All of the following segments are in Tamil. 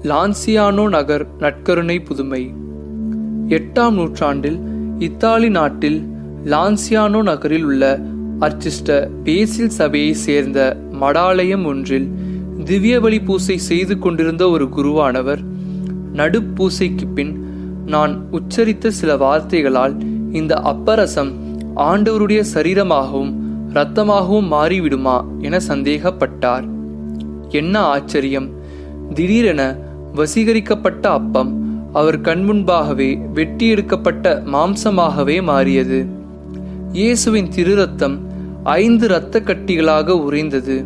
லான்சியானோ நகர் நற்கருணை புதுமை. 8ஆம் நூற்றாண்டில் இத்தாலி நாட்டில் லான்சியானோ நகரில் உள்ள அர்ச்சிஸ்டர் பேசில் சபையை சேர்ந்த மடாலயம் ஒன்றில் திவ்ய பலி பூசை செய்து கொண்டிருந்த ஒரு குருவானவர் நடுப்பூசைக்கு பின் நான் உச்சரித்த சில வார்த்தைகளால் இந்த அப்பரசம் ஆண்டவருடைய சரீரமாகவும் இரத்தமாகவும் மாறிவிடுமா என சந்தேகப்பட்டார். என்ன ஆச்சரியம்! திடீரென வசீகரிக்கப்பட்ட அப்பம் அவர் கண்முன்பாகவே வெட்டி எடுக்கப்பட்ட மாம்சமாகவே மாறியது. இயேசுவின் திரு ரத்தம் 5 இரத்த கட்டிகளாக உறைந்தது.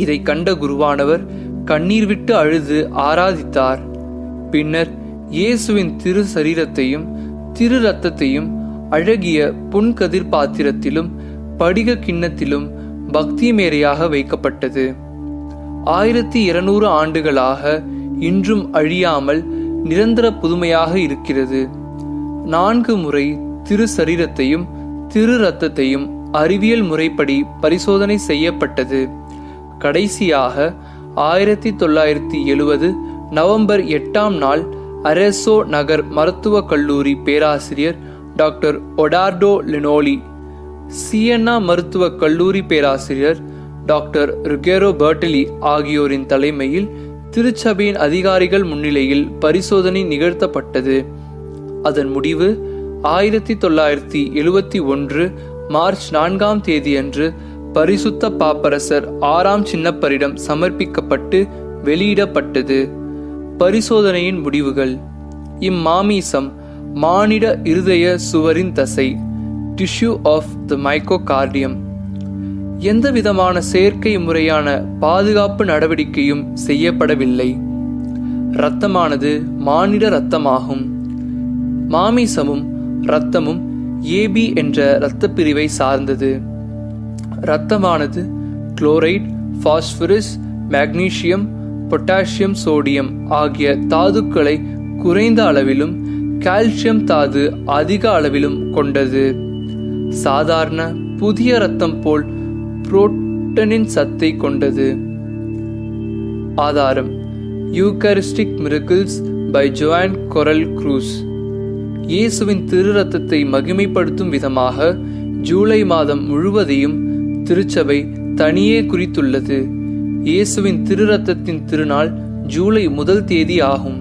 இதை கண்ட குருவானவர் கண்ணீர் விட்டு அழுது ஆராதித்தார். பின்னர் இயேசுவின் திரு சரீரத்தையும் திரு ரத்தத்தையும் அழகிய புன்கதிர் பாத்திரத்திலும் படிக கிண்ணத்திலும் பக்தி மேரையாக வைக்கப்பட்டது. 1200 ஆண்டுகளாக இன்றும் அழியாமல் நிரந்தர புதுமையாக இருக்கிறது. 4 முறை திரு சரீரத்தையும் திரு ரத்தத்தையும் அறிவியல் முறைப்படி பரிசோதனை செய்யப்பட்டது. கடைசியாக 1970 நவம்பர் 8ஆம் நாள் அரேசோ நகர் மருத்துவக் கல்லூரி பேராசிரியர் டாக்டர் ஒடார்டோ லினோலி, சியன்னா மருத்துவக் கல்லூரி பேராசிரியர் டாக்டர் ருகேரோ பெர்டலி ஆகியோரின் தலைமையில் திருச்சபையின் அதிகாரிகள் முன்னிலையில் பரிசோதனை நிகழ்த்தப்பட்டது. அதன் முடிவு 1971 மார்ச் 4ஆம் தேதியன்று பரிசுத்த பாப்பரசர் 6ஆம் சின்னப்பரிடம் சமர்ப்பிக்கப்பட்டு வெளியிடப்பட்டது. பரிசோதனையின் முடிவுகள்: இம்மாமிசம் மானிட இருதய சுவரின் தசை, டிஷ்யூ ஆஃப் த மைக்கோகார்டியம். எந்த விதமான செயற்கை முறையான பாதுகாப்பு நடவடிக்கையும் செய்யப்படவில்லை. இரத்தமானது மானிட இரத்தமாகும். மாமிசமும் இரத்தமும் ஏபி என்ற இரத்த பிரிவை சார்ந்தது. இரத்தமானது chloride, phosphorus, magnesium, potassium, sodium ஆகிய தாதுக்களை குறைந்த அளவிலும் கால்சியம் தாது அதிக அளவிலும் கொண்டது. சாதாரண புதிய இரத்தம் போல் புரோட்டனின் சத்தை கொண்டது. ஆதாரம்: யூகரிஸ்டிக் மிரக்கிள்ஸ் பை ஜோவான் கொரல் குரூஸ். இயேசுவின் திரு ரத்தத்தை மகிமைப்படுத்தும் விதமாக ஜூலை மாதம் முழுவதையும் திருச்சபை தனியே குறித்துள்ளது. இயேசுவின் திரு ரத்தத்தின் திருநாள் ஜூலை 1 ஆகும்.